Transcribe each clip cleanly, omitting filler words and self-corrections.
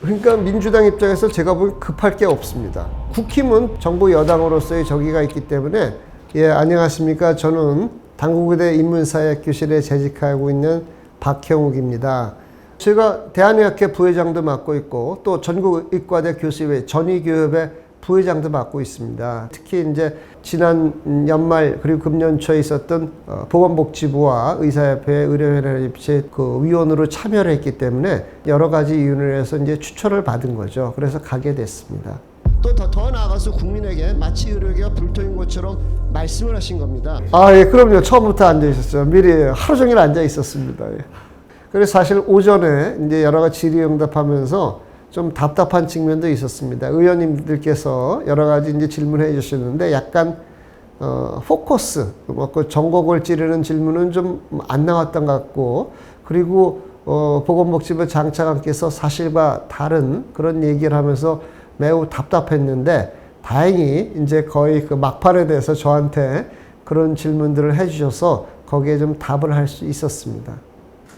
그러니까 민주당 입장에서 제가 보기엔 급할 게 없습니다. 국힘은 정부 여당으로서의 적의가 있기 때문에 안녕하십니까. 저는 당국의대 인문사회학교실에 재직하고 있는 박형욱입니다. 제가 대한의학회 부회장도 맡고 있고 또 전국의과대 교수회 전의교협의 부회장도 맡고 있습니다. 특히 이제 지난 연말 그리고 금년 초에 있었던 보건복지부와 의사협회 의료협회 그 위원으로 참여를 했기 때문에 여러 가지 이유로 해서 이제 추천을 받은 거죠. 그래서 가게 됐습니다. 또 더 나아가서 국민에게 마치 의료계가 불토인 것처럼 말씀을 하신 겁니다. 예, 그럼요. 처음부터 앉아 있었죠. 미리 하루 종일 앉아 있었습니다. 그래서 사실 오전에 이제 여러 가지 질의응답하면서 좀 답답한 측면도 있었습니다. 의원님들께서 여러 가지 이제 질문해 주셨는데 약간 포커스, 그 전곡을 찌르는 질문은 좀 안 나왔던 것 같고, 그리고 보건복지부 장차관께서 사실과 다른 그런 얘기를 하면서 매우 답답했는데 다행히 이제 거의 그 막판에 대해서 저한테 그런 질문들을 해주셔서 거기에 좀 답을 할 수 있었습니다.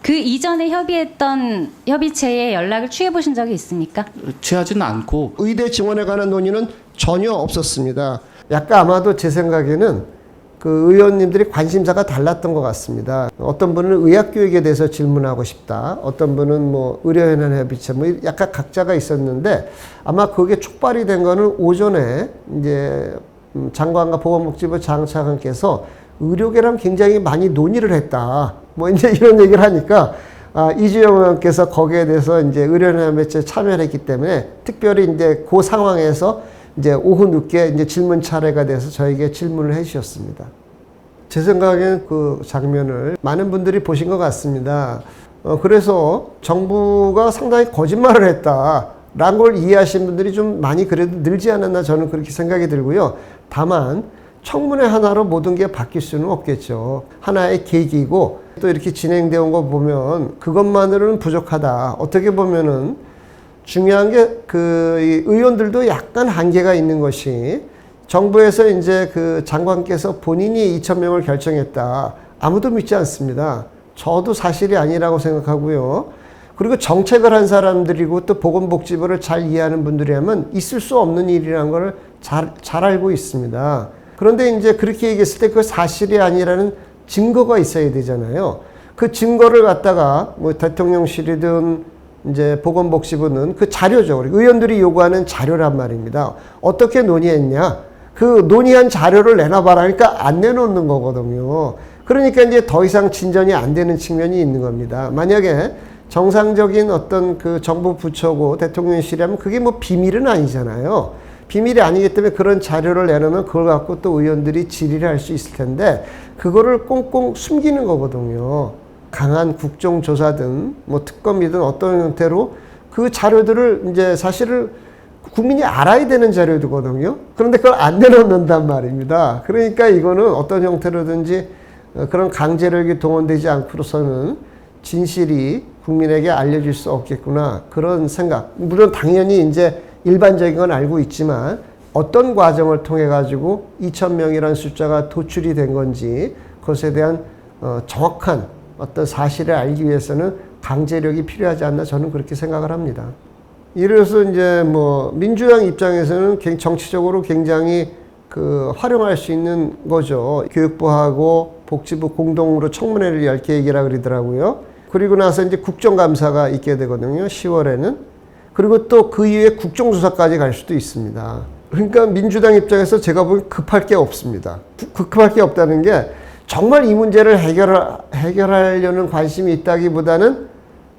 그 이전에 협의했던 협의체에 연락을 취해 보신 적이 있습니까? 취하지는 않고 의대 지원에 관한 논의는 전혀 없었습니다. 약간 아마도 제 생각에는 그 의원님들이 관심사가 달랐던 것 같습니다. 어떤 분은 의학교육에 대해서 질문하고 싶다. 어떤 분은 뭐 의료연합협의체 뭐 약간 각자가 있었는데 아마 그게 촉발이 된 거는 오전에 이제 장관과 보건복지부 장차관께서 의료계랑 굉장히 많이 논의를 했다. 뭐 이제 이런 얘기를 하니까 이주영 의원께서 거기에 대해서 이제 의료연합협의체에 참여를 했기 때문에 특별히 이제 그 상황에서 이제 오후 늦게 이제 질문 차례가 돼서 저에게 질문을 해 주셨습니다. 제 생각에는 그 장면을 많은 분들이 보신 것 같습니다. 그래서 정부가 상당히 거짓말을 했다라는 걸 이해하신 분들이 좀 많이 그래도 늘지 않았나 저는 그렇게 생각이 들고요. 다만 청문회 하나로 모든 게 바뀔 수는 없겠죠. 하나의 계기고 또 이렇게 진행되어 온 거 보면 그것만으로는 부족하다. 어떻게 보면은 중요한 게 그 의원들도 약간 한계가 있는 것이 정부에서 이제 그 장관께서 본인이 2,000명을 결정했다. 아무도 믿지 않습니다. 저도 사실이 아니라고 생각하고요. 그리고 정책을 한 사람들이고 또 보건복지부를 잘 이해하는 분들이라면 있을 수 없는 일이라는 걸 잘 알고 있습니다. 그런데 이제 그렇게 얘기했을 때 그 사실이 아니라는 증거가 있어야 되잖아요. 그 증거를 갖다가 뭐 대통령실이든 이제 보건복지부는 그 자료죠. 의원들이 요구하는 자료란 말입니다. 어떻게 논의했냐? 그 논의한 자료를 내놔봐라. 그러니까 안 내놓는 거거든요. 그러니까 이제 더 이상 진전이 안 되는 측면이 있는 겁니다. 만약에 정상적인 어떤 그 정부 부처고 대통령실이라면 그게 뭐 비밀은 아니잖아요. 비밀이 아니기 때문에 그런 자료를 내놓으면 그걸 갖고 또 의원들이 질의를 할 수 있을 텐데 그거를 꽁꽁 숨기는 거거든요. 강한 국정조사든 뭐 특검이든 어떤 형태로 그 자료들을 이제 사실을 국민이 알아야 되는 자료거든요. 그런데 그걸 안 내놓는단 말입니다. 그러니까 이거는 어떤 형태로든지 그런 강제력이 동원되지 않고서는 진실이 국민에게 알려질 수 없겠구나. 그런 생각. 물론 당연히 이제 일반적인 건 알고 있지만 어떤 과정을 통해 가지고 2,000명이라는 숫자가 도출이 된 건지 그것에 대한 정확한 어떤 사실을 알기 위해서는 강제력이 필요하지 않나 저는 그렇게 생각을 합니다. 이래서 이제 뭐 민주당 입장에서는 정치적으로 굉장히 그 활용할 수 있는 거죠. 교육부하고 복지부 공동으로 청문회를 10개 얘기라 그러더라고요. 그리고 나서 이제 국정감사가 있게 되거든요. 10월에는. 그리고 또 그 이후에 국정조사까지 갈 수도 있습니다. 그러니까 민주당 입장에서 제가 보기엔 급할 게 없습니다. 급할 게 없다는 게 정말 이 문제를 해결하려는 관심이 있다기보다는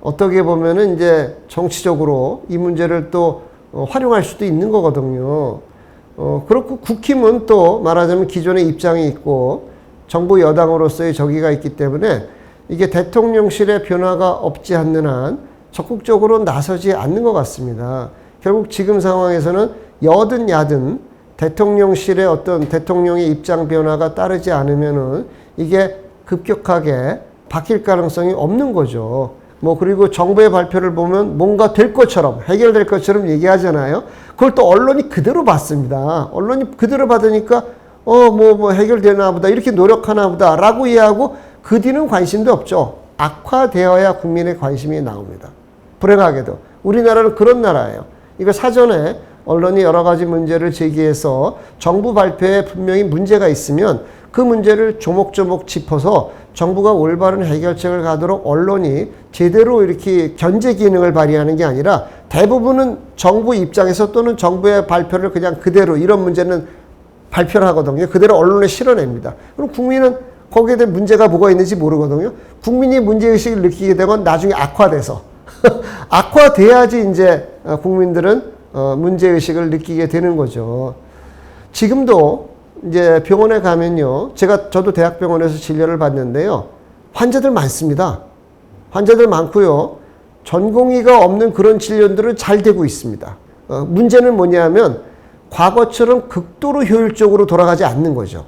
어떻게 보면은 이제 정치적으로 이 문제를 또 활용할 수도 있는 거거든요. 그렇고 국힘은 또 말하자면 기존의 입장이 있고 정부 여당으로서의 적의가 있기 때문에 이게 대통령실의 변화가 없지 않는 한 적극적으로 나서지 않는 것 같습니다. 결국 지금 상황에서는 여든 야든 대통령실의 어떤 대통령의 입장 변화가 따르지 않으면은 이게 급격하게 바뀔 가능성이 없는 거죠. 뭐 그리고 정부의 발표를 보면 뭔가 될 것처럼 해결될 것처럼 얘기하잖아요. 그걸 또 언론이 그대로 봤습니다. 언론이 그대로 받으니까 뭐 해결되나 보다 이렇게 노력하나 보다 라고 이해하고 그 뒤는 관심도 없죠. 악화되어야 국민의 관심이 나옵니다. 불행하게도. 우리나라는 그런 나라예요. 이거 사전에 언론이 여러 가지 문제를 제기해서 정부 발표에 분명히 문제가 있으면 그 문제를 조목조목 짚어서 정부가 올바른 해결책을 가도록 언론이 제대로 이렇게 견제 기능을 발휘하는 게 아니라 대부분은 정부 입장에서 또는 정부의 발표를 그냥 그대로 이런 문제는 발표를 하거든요. 그대로 언론에 실어냅니다. 그럼 국민은 거기에 대한 문제가 뭐가 있는지 모르거든요. 국민이 문제의식을 느끼게 되면 나중에 악화돼서 악화돼야지 이제 국민들은 문제의식을 느끼게 되는 거죠. 지금도 이제 병원에 가면요. 저도 대학병원에서 진료를 받는데요. 환자들 많습니다. 환자들 많고요. 전공의가 없는 그런 진료들은 잘 되고 있습니다. 문제는 뭐냐면 과거처럼 극도로 효율적으로 돌아가지 않는 거죠.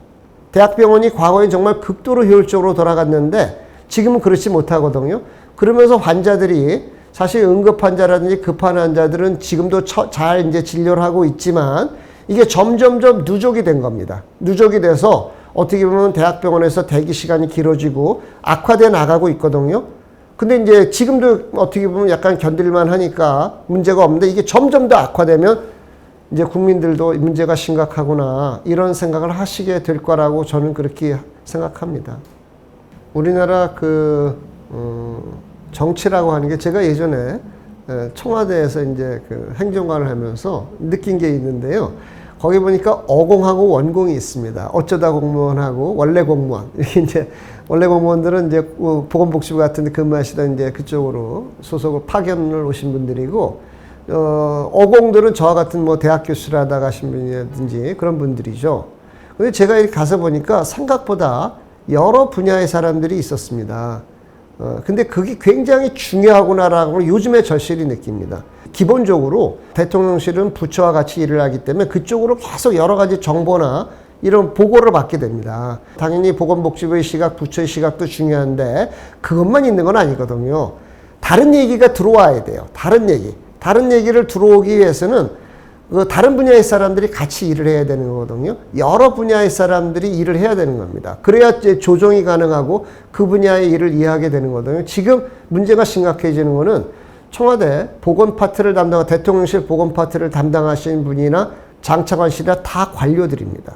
대학병원이 과거에 정말 극도로 효율적으로 돌아갔는데 지금은 그렇지 못하거든요. 그러면서 환자들이 사실 응급 환자라든지 급한 환자들은 지금도 잘 이제 진료를 하고 있지만 이게 점점점 누적이 된 겁니다. 누적이 돼서 어떻게 보면 대학병원에서 대기 시간이 길어지고 악화돼 나가고 있거든요. 근데 이제 지금도 어떻게 보면 약간 견딜만 하니까 문제가 없는데 이게 점점 더 악화되면 이제 국민들도 문제가 심각하구나 이런 생각을 하시게 될 거라고 저는 그렇게 생각합니다. 우리나라 정치라고 하는 게 제가 예전에 청와대에서 이제 행정관을 하면서 느낀 게 있는데요. 거기 보니까 어공하고 원공이 있습니다. 어쩌다 공무원하고 원래 공무원. 이렇게 이제 원래 공무원들은 이제 보건복지부 같은 데 근무하시던 이제 그쪽으로 소속을 파견을 오신 분들이고, 어공들은 저와 같은 뭐 대학 교수를 하다 가신 분이라든지 그런 분들이죠. 근데 제가 이렇게 가서 보니까 생각보다 여러 분야의 사람들이 있었습니다. 근데 그게 굉장히 중요하구나라고 요즘에 절실히 느낍니다. 기본적으로 대통령실은 부처와 같이 일을 하기 때문에 그쪽으로 계속 여러 가지 정보나 이런 보고를 받게 됩니다. 당연히 보건복지부의 시각, 부처의 시각도 중요한데 그것만 있는 건 아니거든요. 다른 얘기가 들어와야 돼요. 다른 얘기를 들어오기 위해서는 다른 분야의 사람들이 같이 일을 해야 되는 거거든요. 여러 분야의 사람들이 일을 해야 되는 겁니다. 그래야 이제 조정이 가능하고 그 분야의 일을 이해하게 되는 거거든요. 지금 문제가 심각해지는 거는 청와대 보건 파트를 대통령실 보건 파트를 담당하시는 분이나 장차관실이나 다 관료들입니다.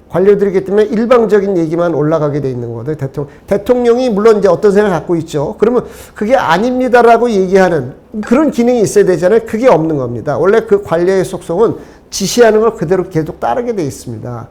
관료들이기 때문에 일방적인 얘기만 올라가게 돼 있는 거거든요. 대통령이 물론 이제 어떤 생각을 갖고 있죠. 그러면 그게 아닙니다라고 얘기하는 그런 기능이 있어야 되잖아요. 그게 없는 겁니다. 원래 그 관료의 속성은 지시하는 걸 그대로 계속 따르게 돼 있습니다.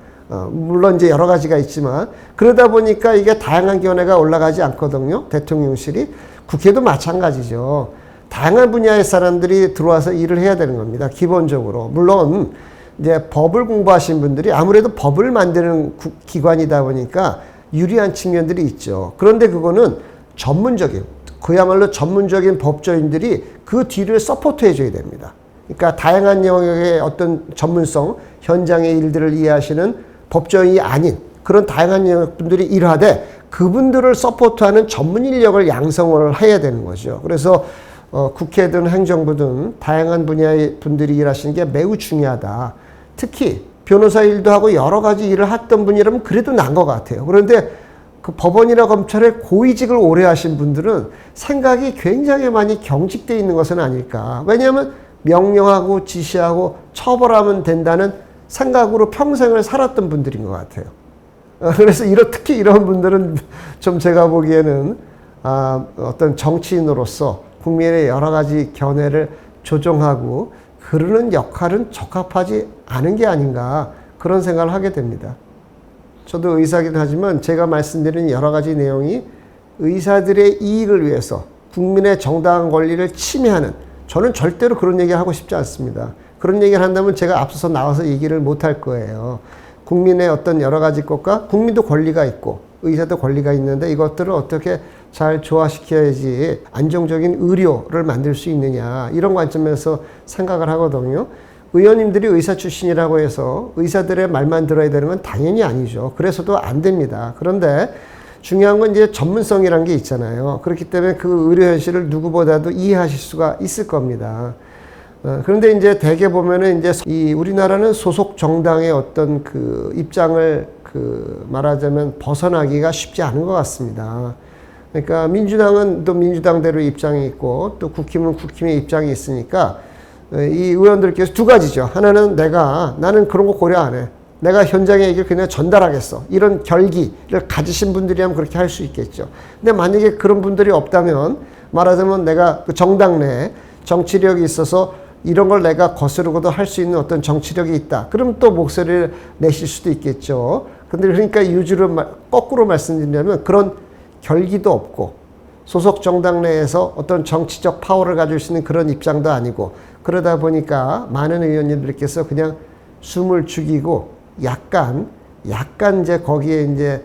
물론 이제 여러 가지가 있지만 그러다 보니까 이게 다양한 견해가 올라가지 않거든요. 대통령실이. 국회도 마찬가지죠. 다양한 분야의 사람들이 들어와서 일을 해야 되는 겁니다. 기본적으로. 물론 이제 법을 공부하신 분들이 아무래도 법을 만드는 기관이다 보니까 유리한 측면들이 있죠. 그런데 그거는 그야말로 전문적인 법조인들이 그 뒤를 서포트 해줘야 됩니다. 그러니까 다양한 영역의 어떤 전문성, 현장의 일들을 이해하시는 법조인이 아닌 그런 다양한 영역 분들이 일하되 그분들을 서포트하는 전문 인력을 양성을 해야 되는 거죠. 그래서 국회든 행정부든 다양한 분야의 분들이 일하시는 게 매우 중요하다. 특히 변호사 일도 하고 여러 가지 일을 했던 분이라면 그래도 나은 것 같아요. 그런데 그 법원이나 검찰에 고위직을 오래 하신 분들은 생각이 굉장히 많이 경직되어 있는 것은 아닐까. 왜냐하면 명령하고 지시하고 처벌하면 된다는 생각으로 평생을 살았던 분들인 것 같아요. 그래서 특히 이런 분들은 좀 제가 보기에는 어떤 정치인으로서 국민의 여러 가지 견해를 조정하고 그러는 역할은 적합하지 않은 게 아닌가 그런 생각을 하게 됩니다. 저도 의사이긴 하지만 제가 말씀드리는 여러 가지 내용이 의사들의 이익을 위해서 국민의 정당한 권리를 침해하는 저는 절대로 그런 얘기 하고 싶지 않습니다. 그런 얘기를 한다면 제가 앞서서 나와서 얘기를 못할 거예요. 국민의 어떤 여러 가지 것과 국민도 권리가 있고 의사도 권리가 있는데 이것들을 어떻게 잘 조화시켜야지 안정적인 의료를 만들 수 있느냐 이런 관점에서 생각을 하거든요. 의원님들이 의사 출신이라고 해서 의사들의 말만 들어야 되는 건 당연히 아니죠. 그래서도 안 됩니다. 그런데 중요한 건 이제 전문성이라는 게 있잖아요. 그렇기 때문에 그 의료 현실을 누구보다도 이해하실 수가 있을 겁니다. 그런데 이제 대개 보면은 이제 우리나라는 소속 정당의 어떤 그 입장을 말하자면 벗어나기가 쉽지 않은 것 같습니다. 그러니까 민주당은 또 민주당대로 입장이 있고 또 국힘은 국힘의 입장이 있으니까 이 의원들께서 두 가지죠. 하나는 나는 그런 거 고려 안 해. 내가 현장의 얘기를 그냥 전달하겠어. 이런 결기를 가지신 분들이라면 그렇게 할 수 있겠죠. 근데 만약에 그런 분들이 없다면 말하자면 내가 그 정당 내에 정치력이 있어서 이런 걸 내가 거스르고도 할 수 있는 어떤 정치력이 있다. 그럼 또 목소리를 내실 수도 있겠죠. 근데 그러니까 유주로 거꾸로 말씀드리면 그런 결기도 없고 소속 정당 내에서 어떤 정치적 파워를 가질 수 있는 그런 입장도 아니고 그러다 보니까 많은 의원님들께서 그냥 숨을 죽이고 약간 이제 거기에 이제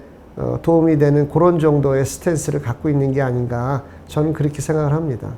도움이 되는 그런 정도의 스탠스를 갖고 있는 게 아닌가 저는 그렇게 생각을 합니다.